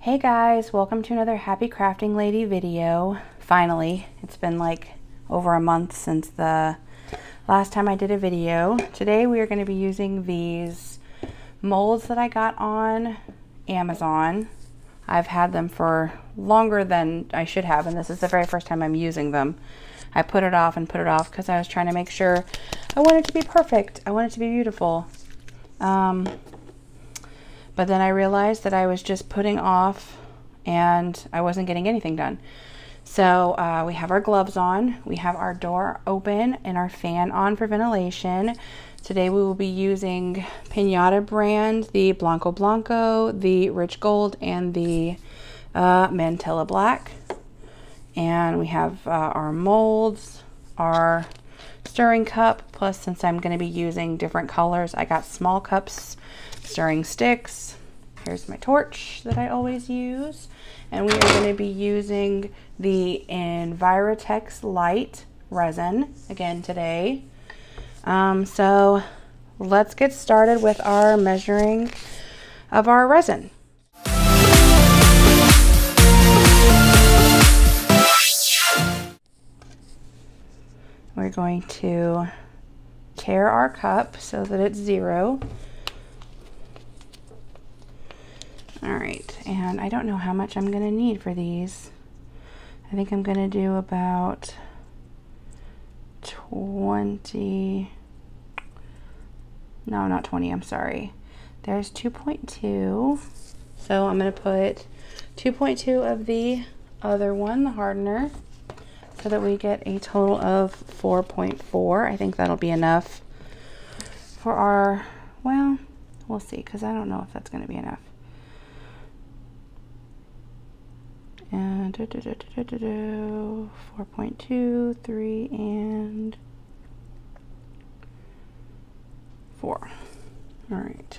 Hey guys, welcome to another Happy Crafting Lady video. Finally, it's been like over a month since the last time I did a video. Today we are going to be using these molds that I got on Amazon. I've had them for longer than I should have, and this is the very first time I'm using them. I put it off and put it off because I was trying to make sure I want it to be perfect. I want it to be beautiful. But then I realized that I was just putting off and I wasn't getting anything done. So we have our gloves on, we have our door open and our fan on for ventilation. Today we will be using Pinata brand, the Blanco Blanco, the Rich Gold, and the Mantilla Black. And we have our molds, our stirring cup, plus since I'm going to be using different colors, I got small cups, stirring sticks. Here's my torch that I always use, and we are going to be using the Envirotex Light resin again today. So let's get started with our measuring of our resin. We're going to tare our cup so that it's 0. Alright, and I don't know how much I'm going to need for these. I think I'm going to do about 20, no, not 20, I'm sorry. There's 2.2, so I'm going to put 2.2 of the other one, the hardener, so that we get a total of 4.4. I think that'll be enough for our, well, we'll see, because I don't know if that's going to be enough. And 4.2, 3, and 4. All right.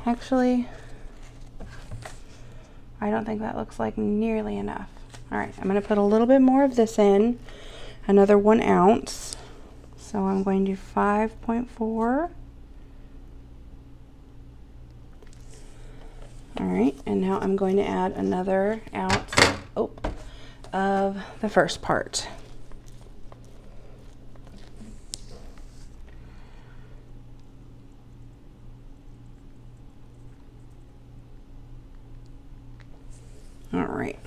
Actually, I don't think that looks like nearly enough. All right, I'm going to put a little bit more of this in, another 1 ounce. So I'm going to do 5.4. All right, and now I'm going to add another ounce of the first part. All right.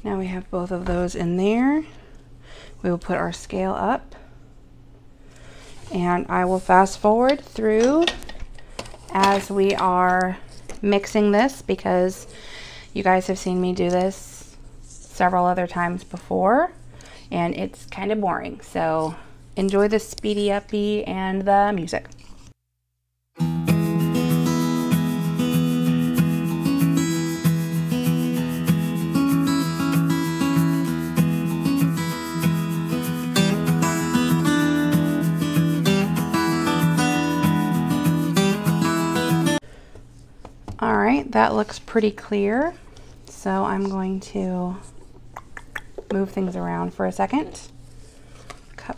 Now we have both of those in there. We will put our scale up, and I will fast forward through as we are mixing this, because you guys have seen me do this several other times before and it's kind of boring, so enjoy the speedy uppy and the music. Alright, that looks pretty clear, so I'm going to move things around for a second. Cup.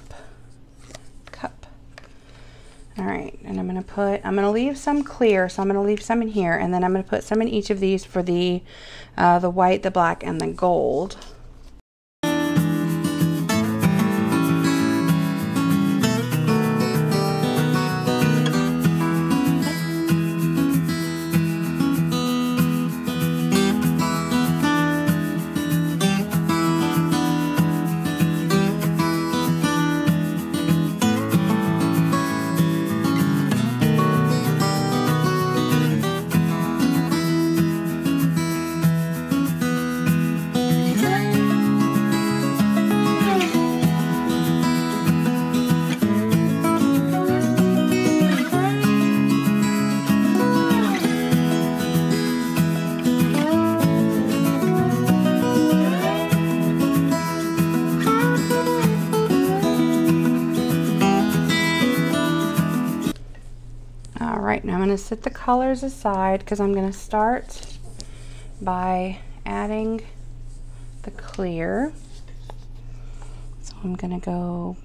Alright, and I'm going to leave some clear, so I'm going to leave some in here, and then I'm going to put some in each of these for the white, the black, and the gold. Alright, now I'm going to set the colors aside because I'm going to start by adding the clear. So I'm going to go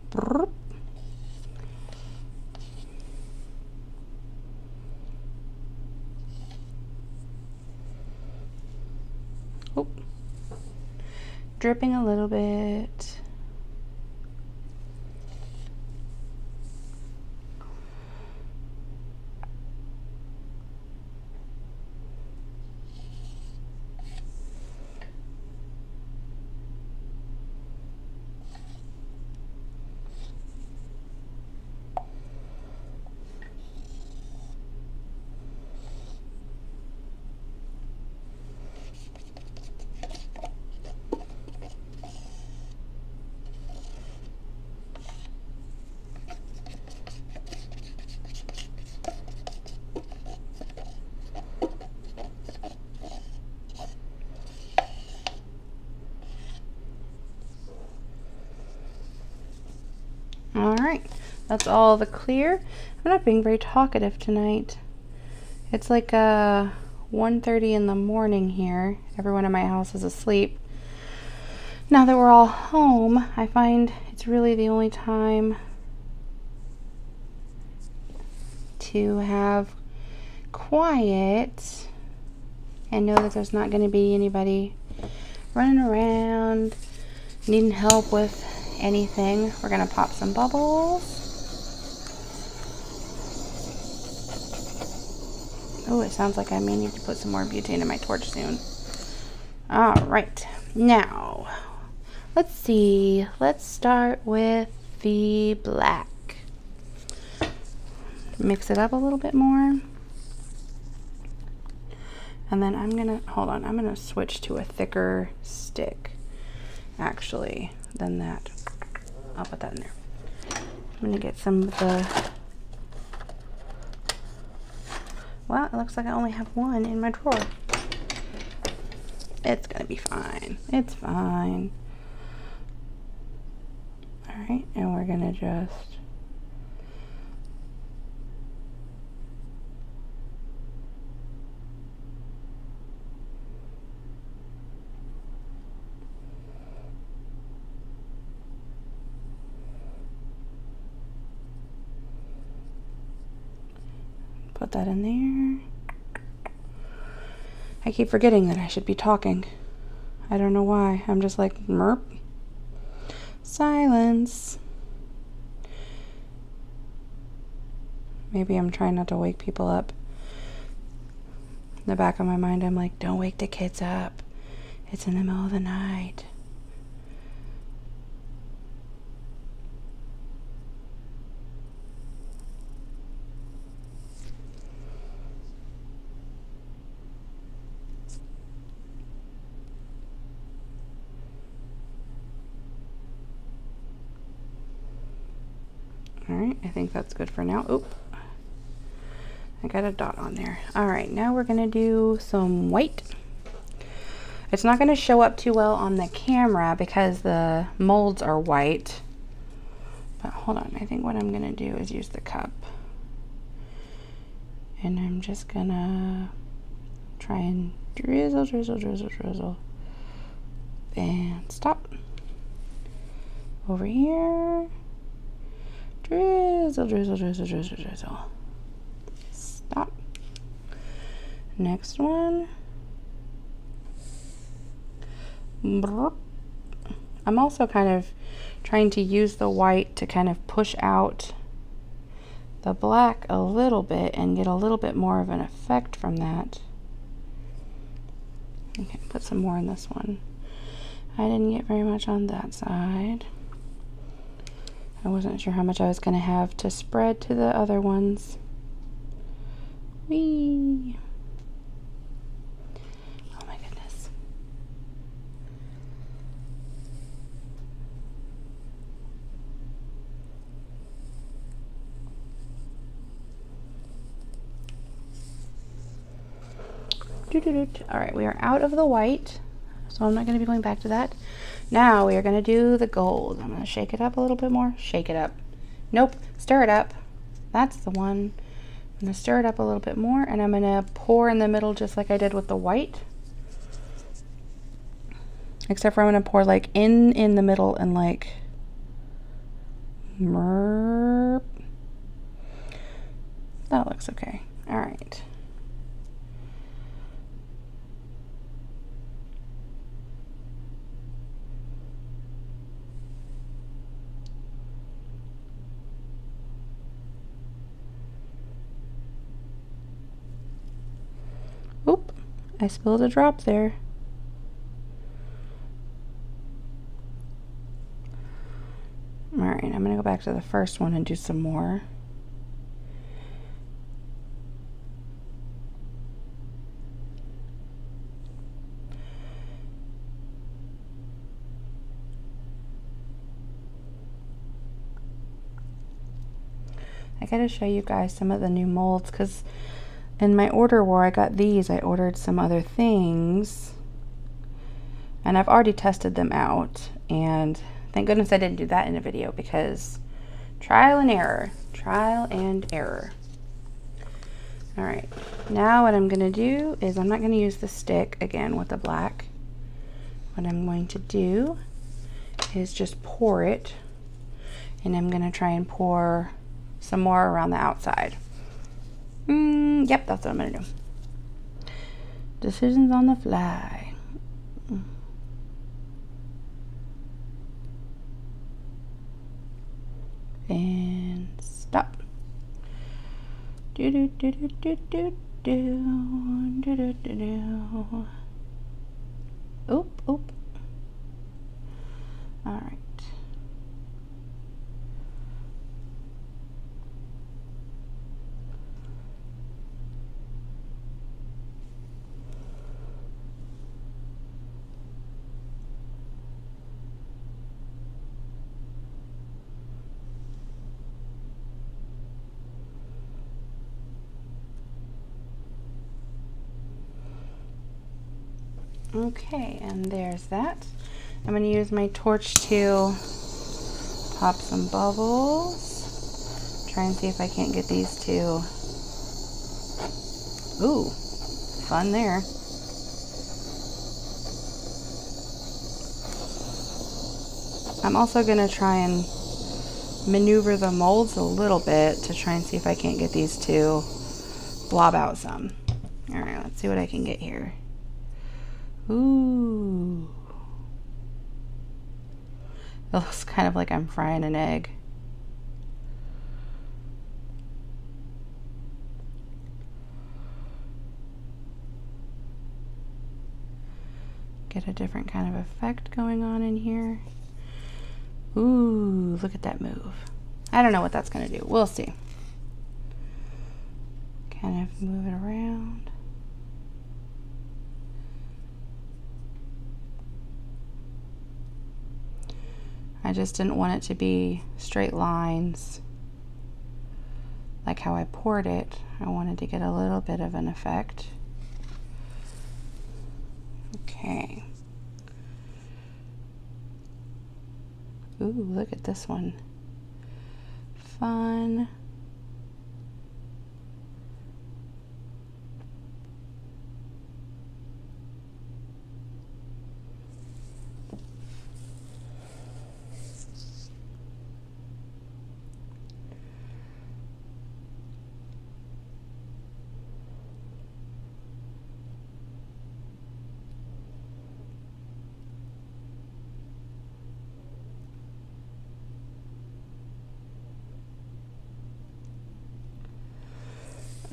Oh, dripping a little bit. All right, that's all the clear. I'm not being very talkative tonight. It's like 1:30 in the morning here. Everyone in my house is asleep. Now that we're all home, I find it's really the only time to have quiet and know that there's not going to be anybody running around needing help with anything. We're going to pop some bubbles. Oh, it sounds like I may need to put some more butane in my torch soon. All right, now let's see. Let's start with the black. Mix it up a little bit more. And then I'm gonna, hold on, I'm gonna switch to a thicker stick, actually, than that. I'll put that in there. I'm gonna get some of the, well, it looks like I only have one in my drawer. It's gonna be fine. It's fine. All right, and we're gonna just put that in there. I keep forgetting that I should be talking. I don't know why. I'm just like, merp. Silence. Maybe I'm trying not to wake people up. In the back of my mind, I'm like, don't wake the kids up. It's in the middle of the night. All right, I think that's good for now. Oop, I got a dot on there. All right, now we're gonna do some white. It's not gonna show up too well on the camera because the molds are white. But hold on, I think what I'm gonna do is use the cup. And I'm just gonna try and drizzle, drizzle, drizzle, drizzle. And stop. Over here. Drizzle, drizzle, drizzle, drizzle, drizzle. Stop. Next one. I'm also kind of trying to use the white to kind of push out the black a little bit and get a little bit more of an effect from that. Okay, put some more in this one. I didn't get very much on that side. I wasn't sure how much I was going to have to spread to the other ones. Whee! Oh my goodness. All right, we are out of the white, so I'm not going to be going back to that. Now we are going to do the gold. I'm going to shake it up a little bit more. Shake it up. Nope, stir it up. That's the one. I'm going to stir it up a little bit more, and I'm going to pour in the middle just like I did with the white. Except for I'm going to pour like in the middle and like merp. That looks okay. All right. I spilled a drop there. Alright, I'm going to go back to the first one and do some more. I gotta show you guys some of the new molds, because in my order where I got these, I ordered some other things and I've already tested them out, and thank goodness I didn't do that in a video, because trial and error. All right, now what I'm gonna do is I'm not gonna use the stick again with the black. What I'm going to do is just pour it, and I'm gonna try and pour some more around the outside. Yep, that's what I'm gonna do. Decisions on the fly. And stop. Do do do do do do do do do do do. Oop oop. All right. Okay, and there's that. I'm going to use my torch to pop some bubbles. Try and see if I can't get these two. Ooh, fun there. I'm also going to try and maneuver the molds a little bit to try and see if I can't get these to blob out some. All right, let's see what I can get here. Ooh. It looks kind of like I'm frying an egg. Get a different kind of effect going on in here. Ooh, look at that move. I don't know what that's going to do. We'll see. Kind of move it around. I just didn't want it to be straight lines like how I poured it. I wanted to get a little bit of an effect. Okay. Ooh, look at this one. Fun.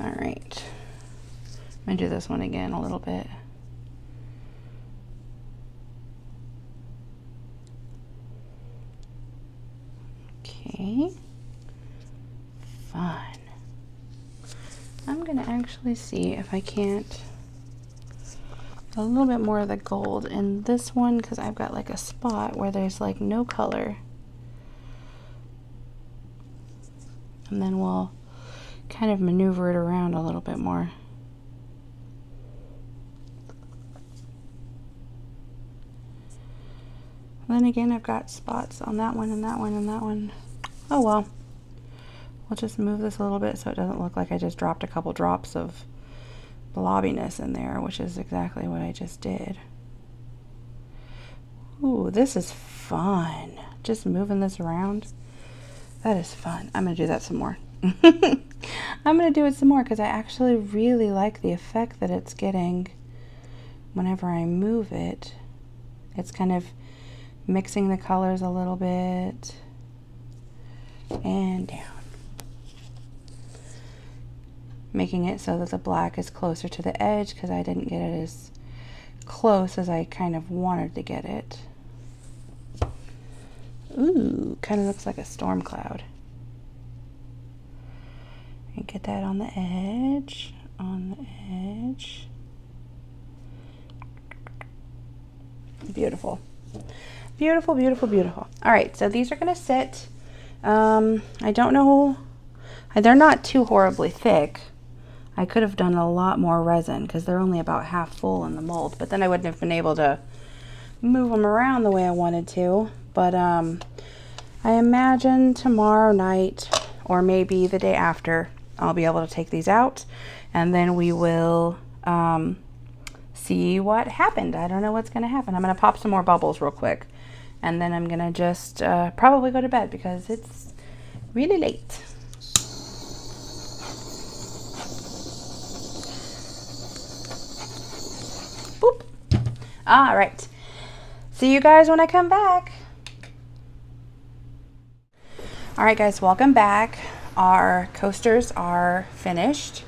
All right, I'm gonna do this one again a little bit. Okay, fun. I'm gonna actually see if I can't a little bit more of the gold in this one, because I've got like a spot where there's like no color. And then we'll kind of maneuver it around a little bit more. And then again, I've got spots on that one and that one and that one. Oh well. We'll just move this a little bit so it doesn't look like I just dropped a couple drops of blobbiness in there, which is exactly what I just did. Ooh, this is fun. Just moving this around. That is fun. I'm gonna do that some more. I'm going to do it some more because I actually really like the effect that it's getting whenever I move it. It's kind of mixing the colors a little bit and down. making it so that the black is closer to the edge because I didn't get it as close as I kind of wanted to get it. Ooh, kind of looks like a storm cloud. And get that on the edge, Beautiful. Beautiful, beautiful, beautiful. All right, so these are gonna sit. I don't know, they're not too horribly thick. I could have done a lot more resin because they're only about half full in the mold, but then I wouldn't have been able to move them around the way I wanted to. But I imagine tomorrow night or maybe the day after, I'll be able to take these out and then we will see what happened. I don't know what's going to happen. I'm going to pop some more bubbles real quick and then I'm going to just probably go to bed because it's really late. Boop. All right. See you guys when I come back. All right, guys, welcome back. Our coasters are finished.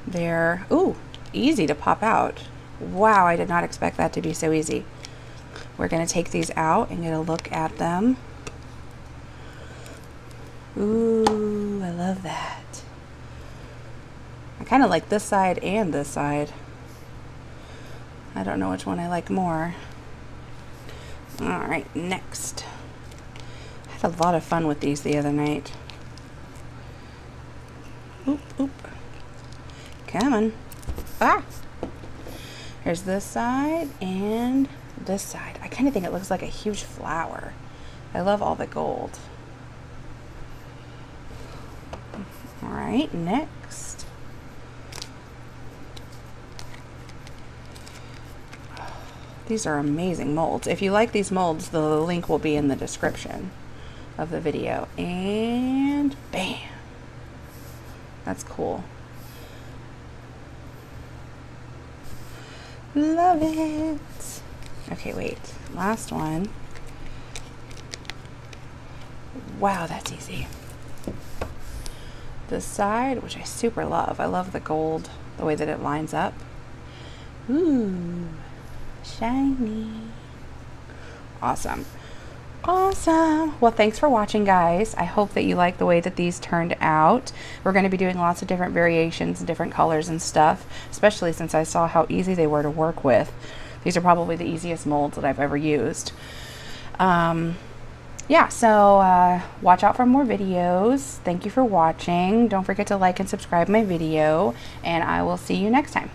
They're, ooh, easy to pop out. Wow, I did not expect that to be so easy. We're gonna take these out and get a look at them. Ooh, I love that. I kind of like this side and this side. I don't know which one I like more. All right, next. I had a lot of fun with these the other night. Oop, oop. Come on. Ah! Here's this side and this side. I kind of think it looks like a huge flower. I love all the gold. All right, next. These are amazing molds. If you like these molds, the link will be in the description of the video. And bam. That's cool. Love it. Okay, wait. Last one. Wow, that's easy. This side, which I super love. I love the gold, the way that it lines up. Ooh. Shiny. Awesome. Awesome. Well, thanks for watching, guys. I hope that you like the way that these turned out. We're going to be doing lots of different variations and different colors and stuff, especially since I saw how easy they were to work with. These are probably the easiest molds that I've ever used. Yeah, so watch out for more videos. Thank you for watching. Don't forget to like and subscribe my video, and I will see you next time.